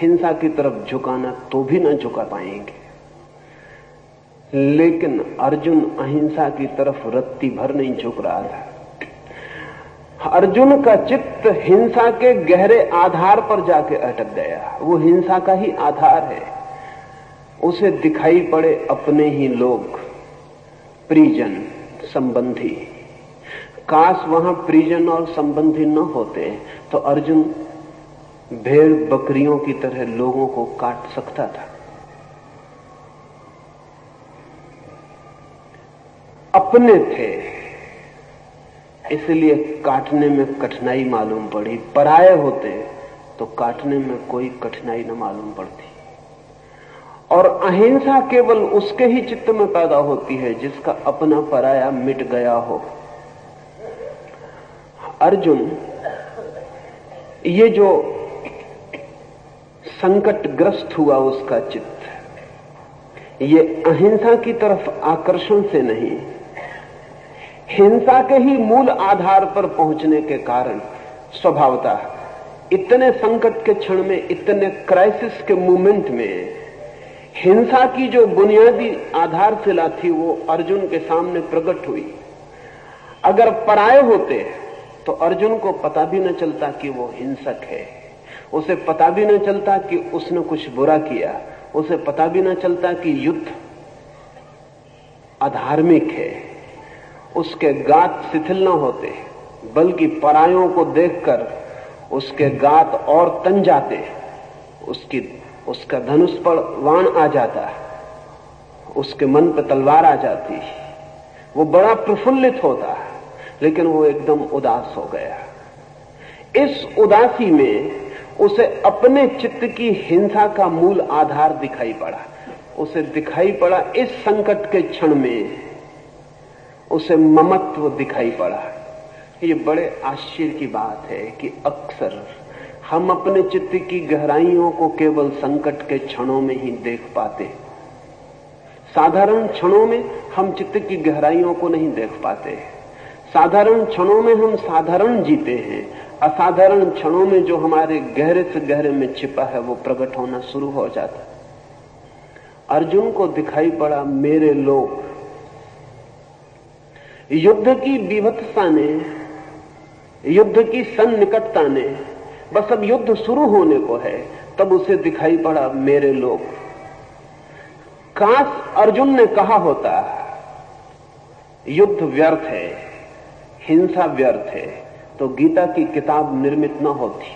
हिंसा की तरफ झुकाना तो भी ना झुका पाएंगे। लेकिन अर्जुन अहिंसा की तरफ रत्ती भर नहीं झुक रहा था। अर्जुन का चित्त हिंसा के गहरे आधार पर जाके अटक गया। वो हिंसा का ही आधार है। उसे दिखाई पड़े अपने ही लोग, परिजन, संबंधी। काश वहां परिजन और संबंधी न होते तो अर्जुन भेड़ बकरियों की तरह लोगों को काट सकता था। अपने थे, इसलिए काटने में कठिनाई मालूम पड़ी। पराये होते तो काटने में कोई कठिनाई न मालूम पड़ती। और अहिंसा केवल उसके ही चित्त में पैदा होती है जिसका अपना पराया मिट गया हो। अर्जुन, ये जो संकटग्रस्त हुआ उसका चित्त, ये अहिंसा की तरफ आकर्षण से नहीं, हिंसा के ही मूल आधार पर पहुंचने के कारण स्वभावतः इतने संकट के क्षण में, इतने क्राइसिस के मोमेंट में हिंसा की जो बुनियादी आधारशिला थी वो अर्जुन के सामने प्रकट हुई। अगर पराये होते तो अर्जुन को पता भी न चलता कि वो हिंसक है, उसे पता भी न चलता कि उसने कुछ बुरा किया, उसे पता भी न चलता कि युद्ध अधार्मिक है, उसके गात शिथिल न होते, बल्कि परायों को देखकर उसके गात और तन जाते, उसका धनुष पर वाण आ जाता, उसके मन पर तलवार आ जाती, वो बड़ा प्रफुल्लित होता। लेकिन वो एकदम उदास हो गया। इस उदासी में उसे अपने चित्त की हिंसा का मूल आधार दिखाई पड़ा। उसे दिखाई पड़ा इस संकट के क्षण में, उसे ममत्व दिखाई पड़ा। ये बड़े आश्चर्य की बात है कि अक्सर हम अपने चित्त की गहराइयों को केवल संकट के क्षणों में ही देख पाते। साधारण क्षणों में हम चित्त की गहराइयों को नहीं देख पाते। साधारण क्षणों में हम साधारण जीते हैं। असाधारण क्षणों में जो हमारे गहरे से गहरे में छिपा है वो प्रकट होना शुरू हो जाता। अर्जुन को दिखाई पड़ा मेरे लोग। युद्ध की विभत्सता ने, युद्ध की सन्निकटता ने, बस अब युद्ध शुरू होने को है, तब उसे दिखाई पड़ा मेरे लोग। काश अर्जुन ने कहा होता युद्ध व्यर्थ है, हिंसा व्यर्थ है, तो गीता की किताब निर्मित न होती।